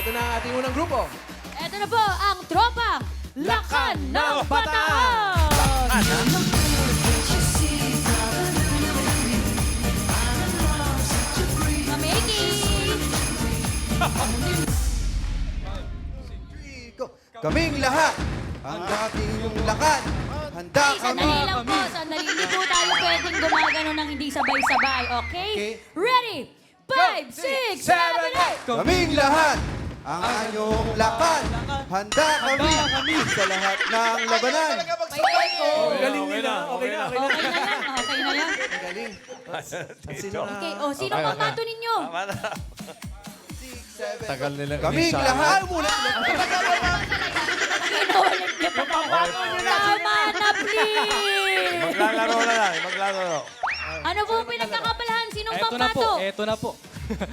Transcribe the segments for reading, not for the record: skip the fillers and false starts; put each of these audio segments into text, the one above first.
Ito na ang ating unang grupo. Ito na po ang tropang Lakan ng Bataan! Mamiki! Kaming lahat, ang ating lakan. Handa Ay, kami. sandali lang po. Sandali. Hindi po tayo pwedeng gumagano ng hindi sabay-sabay, okay? Okay. Ready? 5, 6, 7, 8! Kaming lahat, ang anyong lakan. Handa kami sa lahat ng labanan. Ang galing nila. Okay na. Okay na yan. Okay na yan. Ang galing. Sino na? Okay. O, sino pambato ninyo? Tagal nilang Kaming inisa. lahat. Inulit niyo pa pambato nyo na. Tama na, please! Maglalaro na lang, maglalaro. Ano po ang pinagkakabalahan? Sinong Eto na po, pambato? eto na po.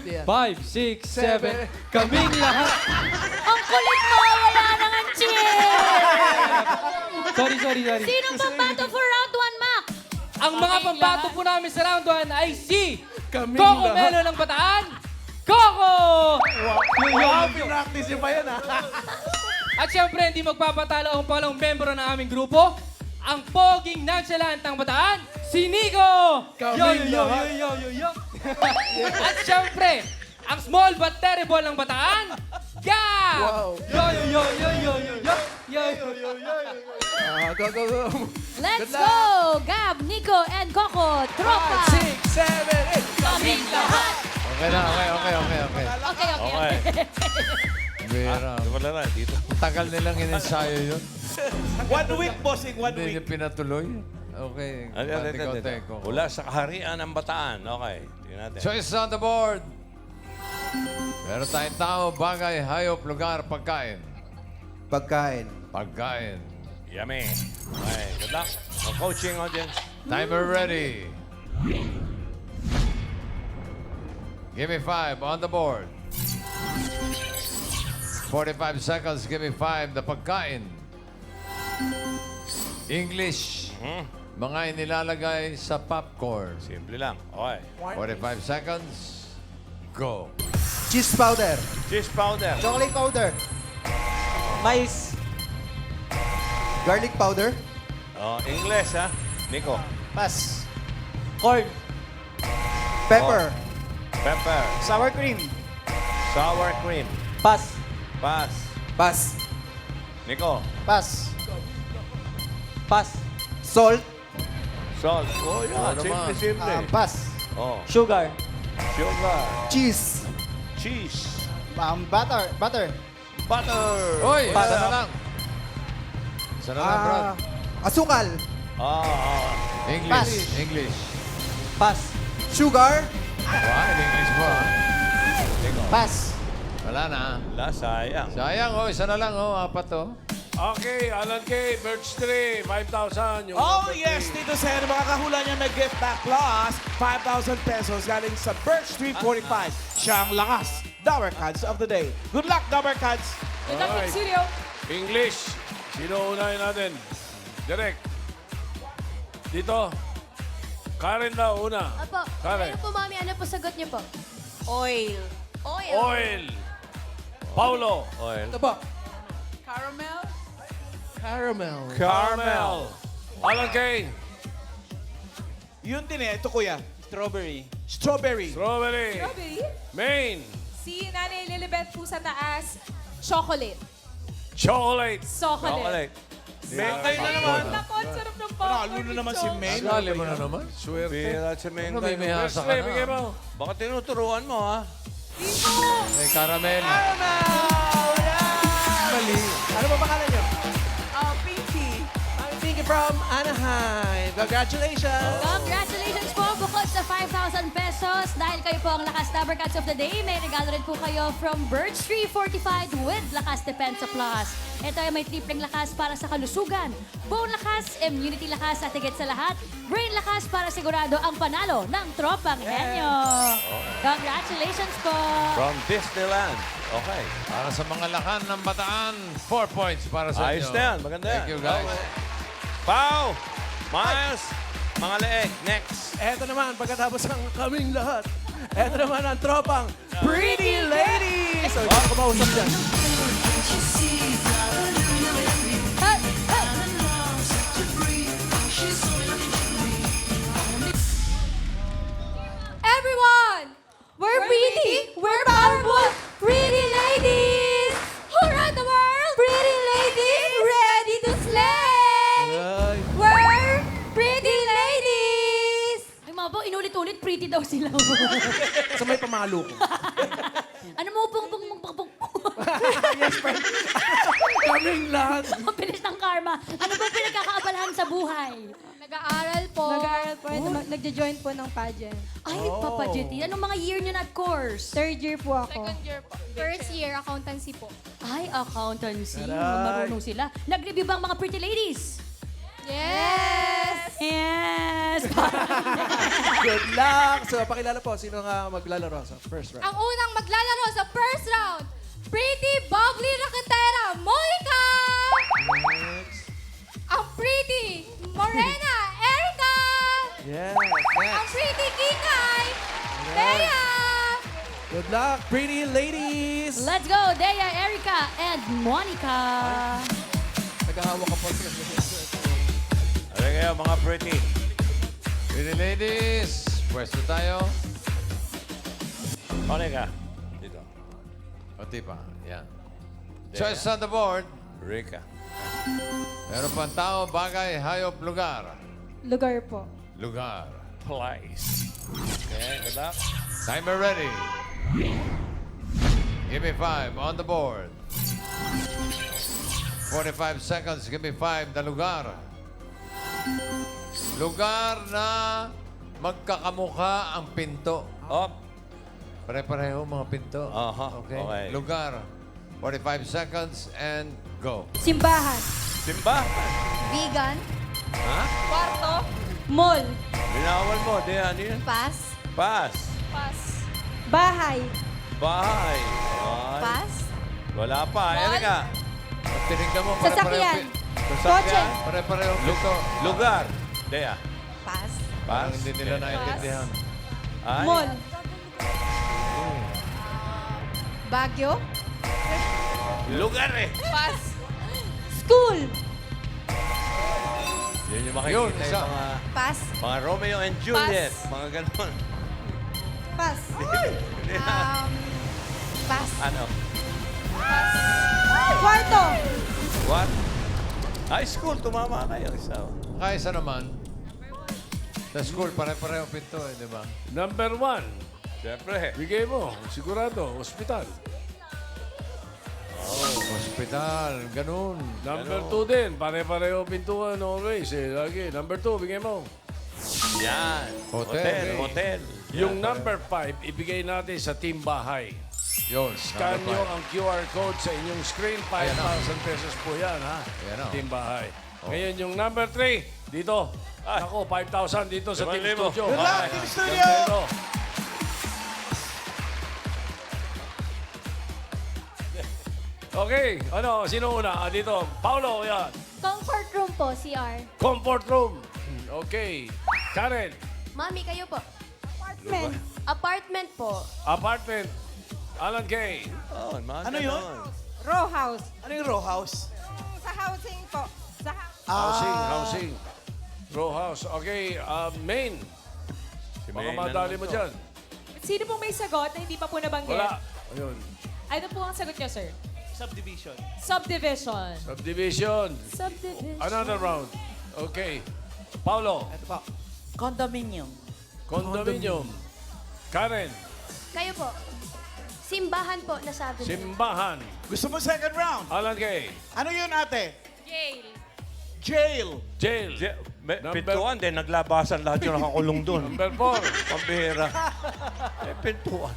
Yan. 5, 6, 7, kaming lahat. Ang kulit mo! Wala nang ang Sorry. Sinong pambato for round 1, Mac? Ang mga pambato po namin sa round 1 ay si Kaming Coco lahat. Melo ng Bataan, Coco! Wow, pinractice nyo pa yan, ha? At syempre, hindi magpapatalo ang palang membro ng aming grupo, ang poging nonchalant ng Bataan, si Nico! Kaming lahat. Yo. At syempre, ang small but terrible ng Bataan, Gab! Wow. Yo. Go. Let's Good luck. go! Gab, Nico, and Coco, tropa! 5, 6, 7, 8. Kaming lahat! Okay na, okay. Okay. Bira. Wala na, dito. Tagal nilang in-ensayo yun. 1 week, bossing, 1 Hindi niyo week. pinatuloy. Okay. Teko. Mula sa kaharian ng Bataan. Okay, tingnan natin. Choice on the board. Meron tayong tao, bagay, hayop, lugar, pagkain. Pagkain. Pagkain. Yummy. Okay, good luck. No coaching audience. Timer ready. Give me 5 on the board. 45 seconds, give me 5. The pagkain. English. Mga inilalagay sa popcorn. Simple lang. Okay. 45 seconds. Go. Cheese powder. Cheese powder. Chocolate powder. Mais. Garlic powder. Oh, English, ha? Nico. Pass. Corn. Pepper. Pepper. Sour cream. Sour cream. Pas. Pass. Pass. Nico. Pass. Pas. Salt. Salt. Oh, yeah. Ano naman? Simple. Pass. Oh. Sugar. Sugar. Cheese. Cheese. Butter. Butter. Oy, isa na lang. Isa na lang, Brad. Asukal. English. Pas. Sugar. Wow, English mo, ha? Pass. Wala na. La, sayang. Sayang, oh. Isa na lang, oh. Apat, oh. Okay, Alan K, Birch 3, 5,000. Yung Oh number yes, three. Tito Sen, mga kahula niya may gift back plus 5,000 pesos galing sa Birch 345. Siya ang lakas. Dower Cards of the day. Good luck, Dower Cards. Alright. English. Sino unahin natin? Direk. Dito. Karen daw una. Apo, Karen. ano po, Mami? Ano po sagot niyo po? Oil. Oil. Paulo. Oil. Ito po. Caramel. Caramel. Carmel. Alan K. Yun din eh. Ito kuya. Strawberry. Strawberry. Strawberry. Strawberry. Maine. Si Nanay Lilibet po sa taas. Chocolate. Chocolate. Chocolate. Maine kayo na naman. Naku, ang sarap ng popcorn. Panalo na naman si Maine. Sali mo na naman. Swerte. Pira sa main Ano, may tayo. mehasa ka Birch 3, bigay na. mo. Baka tinuturuan mo, ha? May caramel. Mali. Ano ba pangalan niyo? Pinky. I'm Pinky from Anaheim. Congratulations. Congratulations po! Bukod sa 5,000 pesos, dahil kayo po ang Lakas Number Cards of the Day, may regalo rin po kayo from Birch Tree Fortified with Lakas Depensa Plus. Ito ay may tripleng lakas para sa kalusugan, bone lakas, immunity lakas at higit sa lahat, brain lakas para sigurado ang panalo ng Tropang Henyo. Congratulations po! From Disneyland. Okay. Para sa mga lakan ng Bataan, 4 points para sa Ayos inyo. na yan. Maganda yan. Thank you, guys. Pau! Miles! Mga leeg. Next. Eto naman, pagkatapos ang kaming lahat. Eto naman ang tropang Pretty Lady. ladies! So, hindi ko mausap dyan. Hey, hey. Everyone! We're pretty! We're powerful! Pretty ladies! Who run the world? Pretty ladies! Ready to slay! Ay. We're pretty ladies! Ay, mga po, inulit-ulit, pretty daw sila. Sa may pamalo ko. Ano mo, pong. Yes, friend. Kaming lahat. Ang bilis ng karma. Ano ba pinagkakaabalahan sa buhay? Nag-aaral po. Nag-aaral po, nagja-join po ng pageant. Ay, Papa Jetty, anong mga year nyo na course? Third year po ako. Second year po. First year, accountancy po. Ay, accountancy. Aray. Marunong sila. Nag-review ba ang mga pretty ladies? Yes! Yes! Good luck! So, pakilala po, sino nga maglalaro sa first round? Ang unang maglalaro sa first round, pretty bubbly raketera, Monica! Next. Ang pretty Morena, Erica! Yes, Ang next. pretty Kikay, Bea! Good luck, pretty ladies! Let's go, Dea, Erica, and Monica. Naghahawa ka po. Ano kayo, mga pretty? Pretty ladies, pwesto tayo. Ano ka? Dito. Pati pa, yan. Choice on the board. Rika. Meron pang tao, bagay, hayop, lugar. Lugar po. Lugar. Place. Okay, good luck. Timer ready. Give me 5 on the board. 45 seconds, give me 5 na lugar. Lugar na magkakamukha ang pinto. Up. Pare-pareho mga pinto. Aha, Okay. okay. Lugar. 45 seconds and go. Simbahan. Simba. Vegan. Ha? Kwarto, Mall. Binawal mo. Di yan, yan. Pass. Pass. pass. Bahay. Bahay. Ay. Pass. Wala pa. Erika. Pag tinignan mo, Sasakyan. Kotse. Sasakyan. Pare-pareho pinto. Lugar. Dea. Pass. Parang Pass. hindi nila naintindihan. Ay. Mall. Baguio. Lugar eh. Pass. School. Yun yung Yun, makikita isa. yung Pass. mga Romeo and Juliet. Mga ganun. Pass. Pass. Ano? Kwarto. What? High school. Tumama kayo. Isa. Kaysa naman, sa school, pare-pareho pinto eh, di ba? Number 1. Siyempre. Bigay mo. Sigurado. Hospital. Hospital, ganun. Number 2 din. Pare-pareho pintuan always. Lagi. Number 2, bigay mo. Yan. Hotel. Hotel. Yung Yan. number 5, ibigay natin sa Team Bahay. Yun. Scan number nyo five. ang QR code sa inyong screen. 5,000 pesos po yan, ha? Ayan na. Team Bahay. Ngayon, yung number 3, dito. Ay. Ako, 5,000 dito sa Team 5,000. Studio. Good luck, Ay, Team Studio! ganito. Okay, ano, sino una? Dito, Paolo, yan. Comfort room po, CR. Comfort room. Okay. Karen, Mami, kayo po. Apartment. Apartment po. apartment. Alan Kay. Oh, mga Ano yun? ganon. Row house. Ano yung row house? Sa housing po. Sa Housing. Row house. Okay, main. Si Baka May madali mo nandun to. dyan. Sino pong may sagot na hindi pa po nabanggit? Wala. Ayun. Ano po ang sagot niya, sir? Subdivision. Subdivision. Subdivision. Subdivision. Another round. Okay. Paulo. Ito po. Condominium. Condominium. Karen. Kayo po. Simbahan po, nasabi niyo. Simbahan. Gusto mo second round? Alan Kay. Ano yun, ate? Jail. Jail. Jail. Number- Pintuan din, naglabasan lahat yung nakakulong doon. Number 4. Pambihira. Pintuan.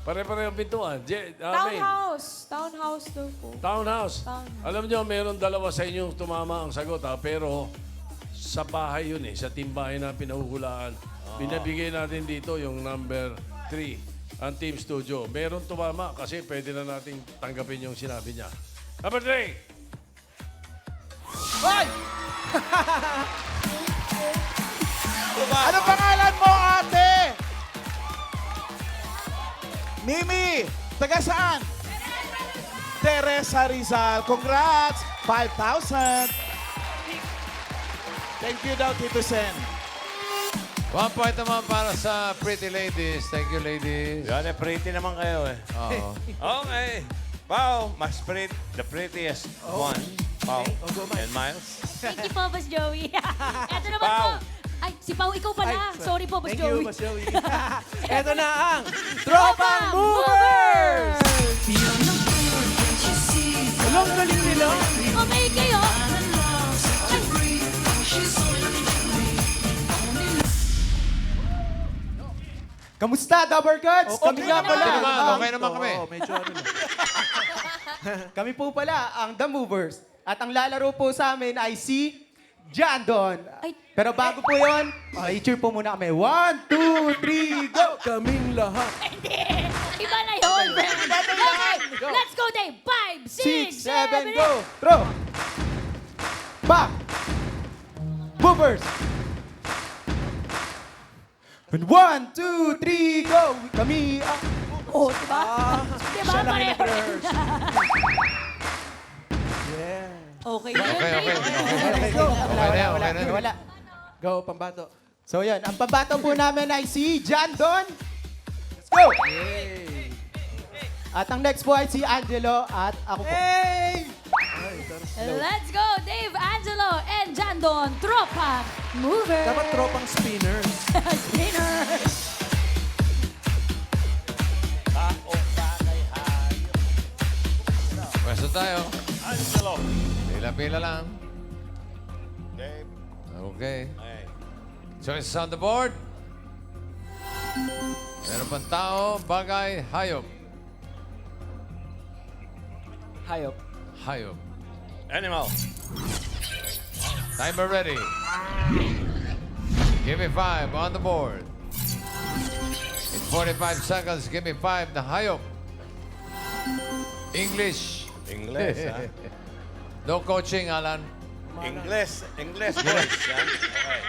Pare-parehong pintuan. Main. Townhouse. Townhouse daw po. Townhouse. Townhouse. Alam nyo, meron dalawa sa inyong tumama ang sagot, ha? Pero sa bahay yun eh, sa timbahay na pinahuhulaan. Binabigay natin dito yung number 3, ang Team Studio. Meron tumama kasi pwede na nating tanggapin yung sinabi niya. Number 3. Ano pangalan mo, ate? Mimi, taga saan? Teresa Rizal. Congrats! 5,000. Thank you daw, Tito Sen. 1 point naman para sa Pretty Ladies. Thank you, ladies. Yan, pretty naman kayo eh. Oo. Okay. Pao, mas pretty, the prettiest one. Pao and Miles. Thank you po, Boss Joey. Eto naman Pao. po. Ay, si Pao, ikaw pala. Sorry po, Boss Joey. Joey. Ito na ang Tropang Movers! Anong galing nila? Okay kayo. Kamusta, Dabber Gods? Kami nga pala. Okay naman, okay naman kami. Oo, medyo ano na. Kami po pala ang The Movers. At ang lalaro po sa amin ay si John Don. Ay. Pero bago po yun, i-cheer po muna kami. 1, 2, 3, go! Kaming lahat. Hindi. Iba na yun. Okay, let's go, Dave. 5, 6, 7, 6, 7, go! Throw! Back! Movers! And 1, 2, 3, go! Kami ang... Oh, diba? Diba? Pareho rin. Okay, Okay, okay. Let's go! Okay na. Wala. Go, pambato. So yan, ang pambato po namin ay si John Don. Let's go! At ang next po ay si Angelo at ako po. Let's go, Dave, Angelo, and Jandon. Tropa Mover. Dapat tropang spinners. Spinners. Pwesto tayo. Angelo. Pila-pila lang. Dave. Okay. Okay. Choices on the board. Meron pang tao, bagay, hayop. Hayop. Hayop. Animal. Timer ready. Give me 5 on the board. In 45 seconds, give me 5 na hayop. English. English, ha? No coaching, Alan. English. English boys, ha? Okay.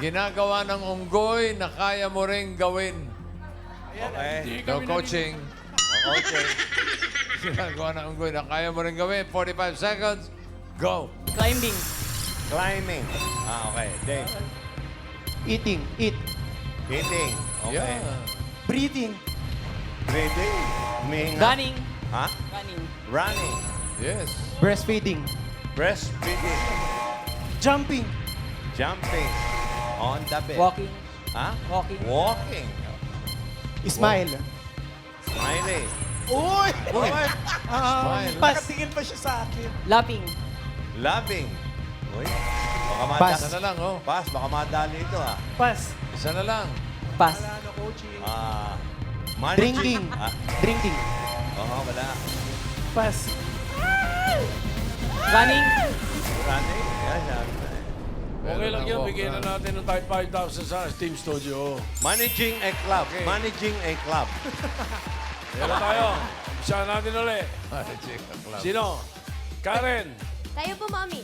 Ginagawa ng unggoy na kaya mo ring gawin. Okay. No coaching. Okay. Ginagawa ng unggoy na kaya mo ring gawin. 45 seconds. Go. Climbing. Climbing. Okay. Dave. Eating, eat. Eating. Okay. Yeah. Breathing, Breathing. Humihinga. Running. Ha? Running. Running. Yes. breastfeeding, Breastfeeding. jumping, Jumping. On the bed. Walking. Ha? Walking. Walking. smile, Smiling. Uy! Uy. Smile. pass, Nakatingin pa siya sa akin. Laughing. Loving. Uy. Baka Pass. Isa na lang, oh. Pass. Baka madali ito, ha? pass, Isa na lang. Pass. Managing. drinking, Ah, drinking, oo, wala. pass, Running. Running. Yan, sabi ko eh. Okay lang yan, Walk bigyan na run. natin ng type 5,000 sa Team Studio. Managing a club. Managing a club. Meron tayo. Umpisa natin ulit. Club. Sino? Karen. Kayo po, Mami.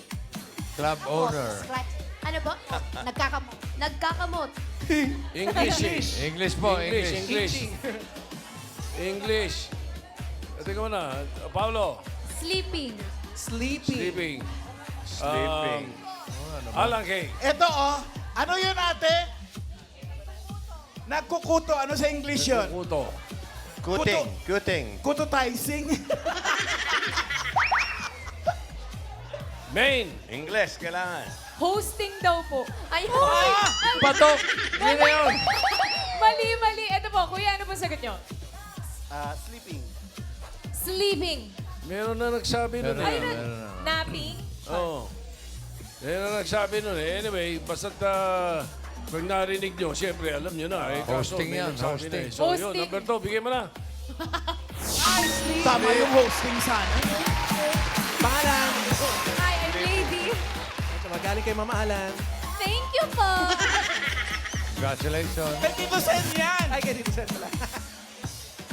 Club owner. Scratch. Ano po? Nagkakamot. Nagkakamot. English. English po, English. English. English. English. Teka muna. Paulo. Sleeping. Sleeping. Sleeping. Alan Kay. Ito oh, ano yun ate? Nagkukuto, ano sa English yun? Kuto. Kuting. Kuting. Kututizing. Main. English, kailangan. Hosting daw po. Ay, Patok! Hindi na yun. Mali. Ito po, kuya, ano po sagot nyo? sleeping, Sleeping. Meron na nagsabi nun Ay, eh. napping. Oo. Meron na nagsabi nun eh. Anyway, basta't pag narinig nyo, siyempre alam nyo na eh. Kaso Hosting may yan, nagsabi hosting. na eh. So yun, Hosting. number 2, bigyan mo na. Tama yung hosting sana. pangalan, Hi, I'm Lady. magaling kay Mama Alan. Thank you po. Congratulations. Kay Tito Sen yan. Ay, kay Tito Sen pala.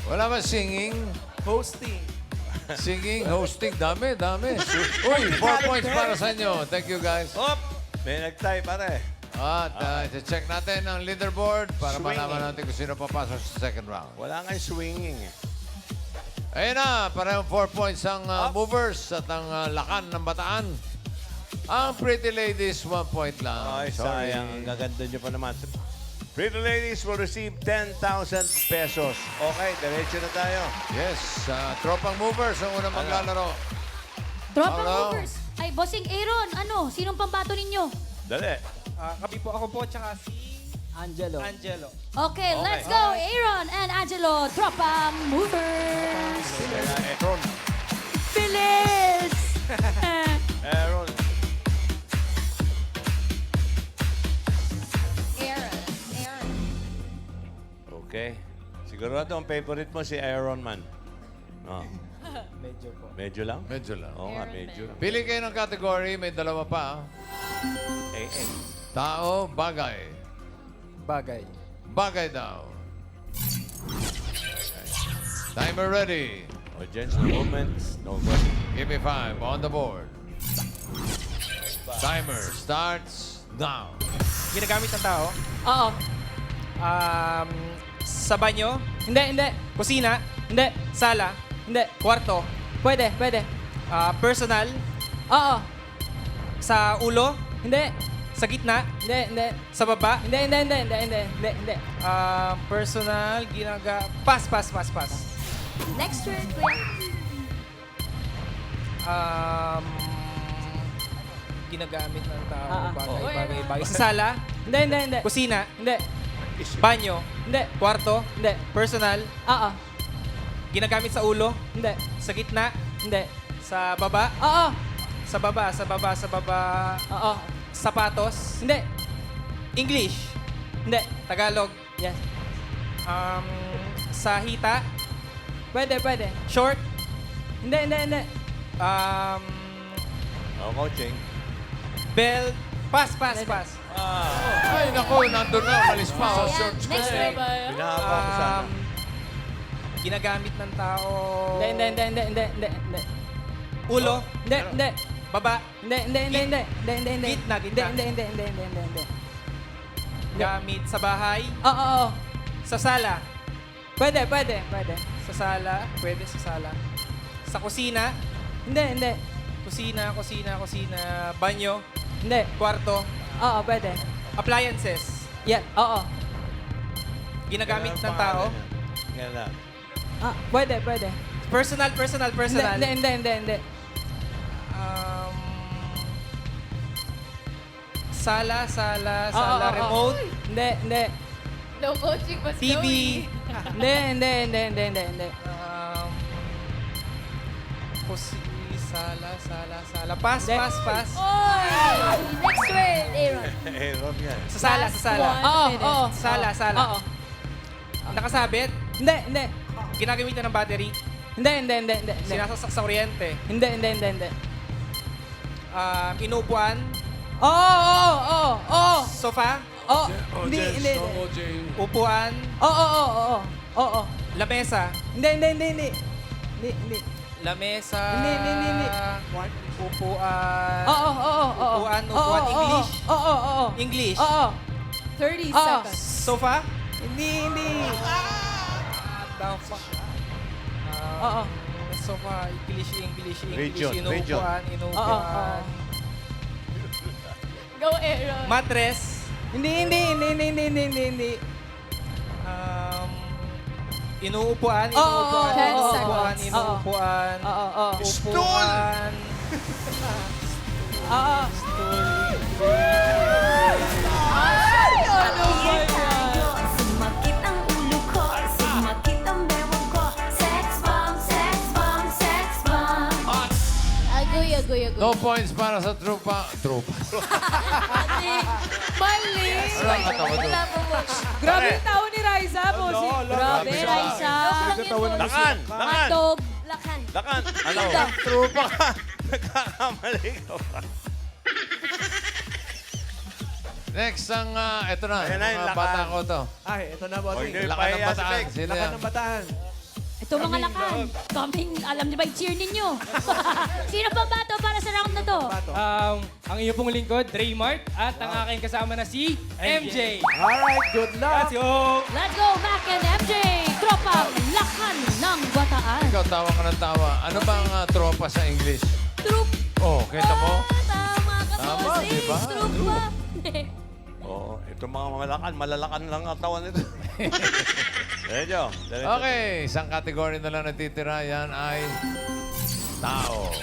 Wala ba singing? Hosting. Singing, hosting, dami, dami. Uy, 4 points para sa inyo. Thank you, guys. Hop! May nag-type, pare. At check natin ang leaderboard para Swinging. malaman natin kung sino papasok sa second round. Wala nga swinging eh. Ayun na, parehong 4 points ang movers at ang lakan ng bataan. Ang Pretty Ladies, 1 point lang. Ay, Sorry. sayang. Ang gaganda nyo pa naman. Pretty Ladies will receive 10,000 pesos. Okay, diretso na tayo. Yes, tropang movers ang unang maglalaro. Tropang Hello. movers. Ay, Bossing Aaron, ano? Sinong pambato ninyo? Dali. Kami po, ako po, tsaka si Angelo. Angelo. Okay, let's go. Aaron and Angelo, tropang movers. Aaron. Bilis! Aaron. Aaron. Okay. Sigurado ang favorite mo si Aaron man. Oh. Medyo po. Medyo lang? Medyo lang. Oo nga, medyo lang. Pili kayo ng category, may dalawa pa. Eh. Tao, bagay. Bagay. Bagay daw. Timer ready. Audience, no moments, no question. Give me 5 on the board. Timer starts now. Ginagamit ng tao? Oo. Sa banyo? Hindi. Kusina? Hindi. Sala? Hindi. Kwarto? Pwede. Personal? Oo. Sa ulo? Hindi. Sa gitna? Hindi. Sa baba? Hindi. Personal, Pass. Next word, kuya. Ginagamit ng tao, Oo. bagay. Sa sala? Hindi. Kusina? Hindi. Banyo? Hindi. Kwarto? Hindi. Personal? Oo. Ginagamit sa ulo? Hindi. Sa gitna? Hindi. Sa baba? Oo. Sa baba. Oo. Sapatos? Hindi. English? Hindi. Tagalog? Yes. Sa hita? Pwede. Short? Hindi. Oh, coaching. Belt? Pass. Ay, naku, nandun na. Umalis pa. Oh. Ayan, next word. Pinahaba ko sana. Ginagamit ng tao... Hindi. Ulo? Hindi. Baba? Hindi. Gitna. Hindi. Gamit sa bahay? Oo. Sa sala? Pwede. Sa sala? Pwede sa sala. Sa kusina? Hindi. Kusina. Banyo? Hindi. Kwarto? Oo, pwede. Appliances? Yeah, oo. Ginagamit Yan ng ang tao? pangalan yan. Yan lang. Pwede. Personal. Hindi. Sala, Oo. remote, Hindi. No coaching, but TV, Hindi. sala. Pass. Oy! Next word, Aaron. Aaron yan. Sa sala. Oo. Sala. Oo. Nakasabit, Hindi. ginagamitan ng battery, Hindi. sinasasak sa kuryente, Hindi. inuupuan, Oo. sofa, Hindi. upuan, Oo. lamesa, Hindi. lamesa, Hindi. upuan, Oo. Upuan, English? Oo. English, Oo. 30 Oo. seconds. sofa, Hindi. down pa. Oo. Sofa, English, Region. inuupuan, Oo. Go, Aaron. mattress, Hindi. inuupuan, Oo. 10 inuupuan, seconds. inuupuan, Oo. upuan, Oo. Sumakit ang ulo ko, sumakit ang bewang ko. Sex bomb. Agoy. No points para sa trupa. Mali. Wala ka tawa doon. Grabe yung tao ni Raisa, bossy. Grabe, Raisa. Lakan! Hotdog. Lakan. Ano? Trupa ka. Nagkakamali ka pa. Next ang, ito na. Ayan na yung Mga lakan. bata ko to. Ay, ito na, O, bossing. hindi, Lakan ng pahiya si bataan. Vic. Sino Lakan yan? ng bataan. Ito mga lakan, alam niyo ba yung cheer ninyo? Sino pa ba to para sa round na to? Ang iyo pong lingkod, Draymart, at ang aking kasama na si MJ. Alright, good luck. Let's go! Let's go, Mac and MJ! Tropang lakan ng bataan. Ikaw, tawa ka ng tawa. Ano bang tropa sa English? Troop. Oh, kita mo? Tama ka, Tama, bossing. di ba? Troop ba? Oo, itong mga malalakan lang ang tawan nito. Diretso. Okay, isang kategory na lang natitira. Yan ay tao.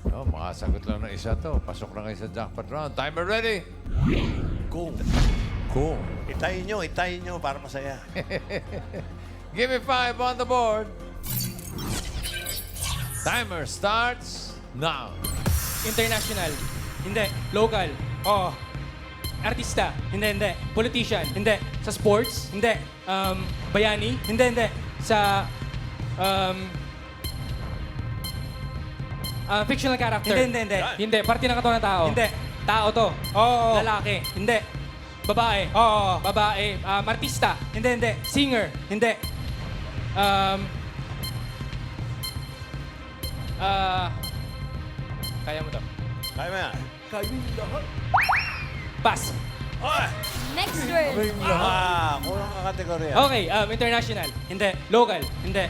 Oh, makasagot lang ng isa to. Pasok na kayo sa jackpot round. Timer ready? Go. Cool. Itayin nyo para masaya. Give me 5 on the board. Timer starts now. International. Hindi. Local. Oo. Artista. Hindi. Politician. Hindi. Sa sports. Hindi. Bayani. Hindi. Sa fictional character. Hindi. Hindi. Parte ng katawan ng tao. Hindi. Tao to. Oo. Lalaki. Hindi. Babae. Oo. Babae. Artista. Hindi. Singer. Hindi. Kaya mo to. Kaya mo yan. Pass. Next word. Kulang ka kategorya. Okay, international. Hindi. Local. Hindi.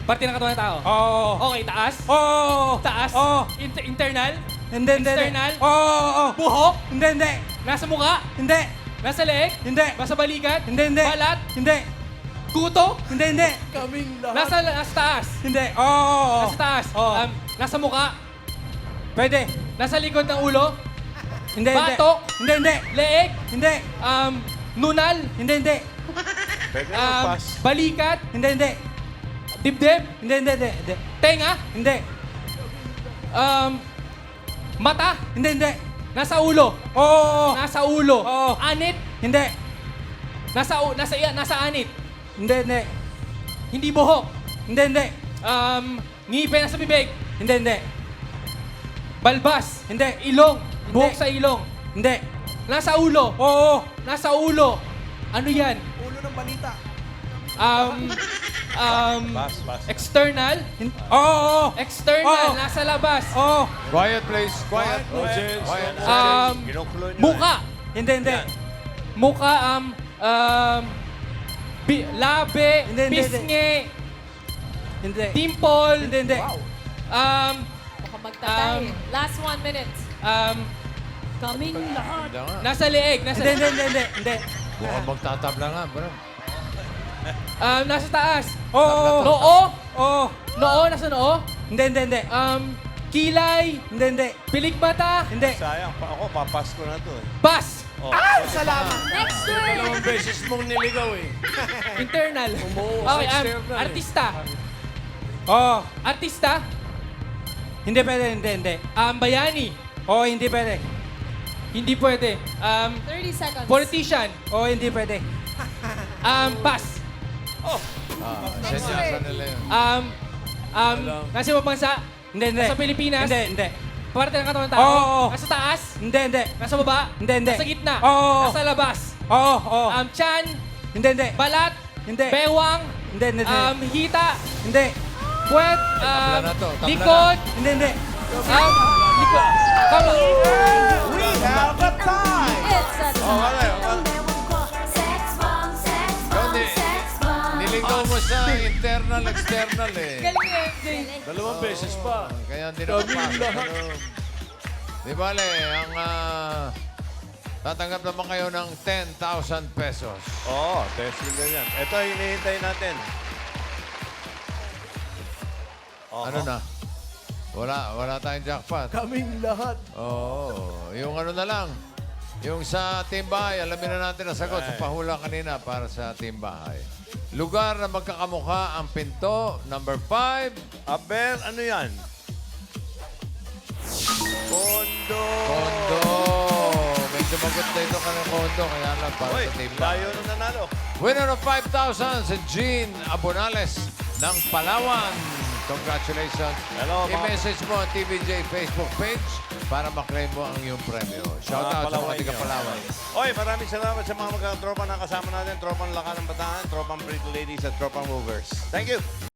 Parte ng katawan ng tao. Oo. Okay, taas. Oo. Taas. Oo. Internal. Hindi. External. Oo. Buhok. Hindi. Nasa mukha. Hindi. Nasa leeg. Hindi. Nasa balikat. Hindi. Balat. Hindi. Kuto. Hindi. Nasa taas. Hindi. Oo. Nasa taas. Oo. Nasa mukha. Pwede. Nasa likod ng ulo. Hindi. Batok. Hindi. Leeg. Hindi. Nunal. Hindi. Pwede na pass. Balikat. Hindi. Dibdib. Hindi. Tenga. Hindi. Mata. Hindi. Nasa ulo. Oo. Nasa ulo. Oo. Anit. Hindi. Nasa anit. Hindi. Hindi buhok. Hindi. Ngipin nasa bibig. Hindi. Balbas. Hindi. Ilong. Hindi. Buhok sa ilong. Hindi. Nasa ulo. Oo. Nasa ulo. Ano yan? Ulo ng balita. Pass. External. Oo. External. Oo. Nasa labas. Oo. Quiet, please. Quiet. Quiet. Quiet. Kinukulo nyo. Muka. Hindi. Muka, labe, Hindi. pisngi, Hindi. dimple, Hindi. Baka magtatay. Last 1 minute. Kaming lahat. Hindi nga. nasa leeg, Hindi. Mukhang magtatabla nga, bro. nasa taas, Oo. noo, Oo. nasa noo, Hindi. kilay, Hindi. pilikmata, Hindi. Sayang, ako papas ko na to eh. bas, Next word. Dalawang beses mong niligaw eh. internal. Okay, artista, Oo. artista, Hindi pwede. Hindi. bayani, Oo, hindi pwede. hindi pwede, 30 seconds. politician, Oo, hindi pwede. pass, Senyasan nila yun. nasa ibang bansa, Hindi. nasa Pilipinas, Hindi. parte ng katawan ng tao, Oo. nasa taas, Hindi. nasa baba, Hindi. nasa gitna, Oo. nasa labas, Oo. tiyan, Hindi. balat, Hindi. bewang, Hindi. hita, Hindi. puwet, Tabla na to, tabla likod, Hindi. likod, kama, We have a tie. It's a Niligaw mo sa internal, external eh. Galing ni MJ. Dalawang beses pa. Kaya hindi na papasok. Di bale, ang tatanggap naman kayo ng 10,000 pesos. Oo, testing din yan. Ito, hinihintay natin. Ano na? Wala tayong jackpot. Kaming lahat. Oo, yung ano na lang. Yung sa team bahay, alamin na natin ang sagot sa pahula kanina para sa team bahay. Lugar na magkakamukha ang pinto, number 5. Aber, ano yan? Kondo. Kondo. May sumagot na ito ka ng kondo, kaya lang para Uy, sa team tayo bahay. na nanalo. Winner of 5,000 si Jean Abonales ng Palawan. Congratulations. Hello, mga- I-message mo ang TVJ Facebook page para maklaim mo ang iyong premyo. Shout out sa mga taga-Palawan. Oy, maraming salamat sa mga magkatropa na kasama natin. Tropang Lakas ng Bataan, Tropang Pretty Ladies at Tropang Movers. Thank you.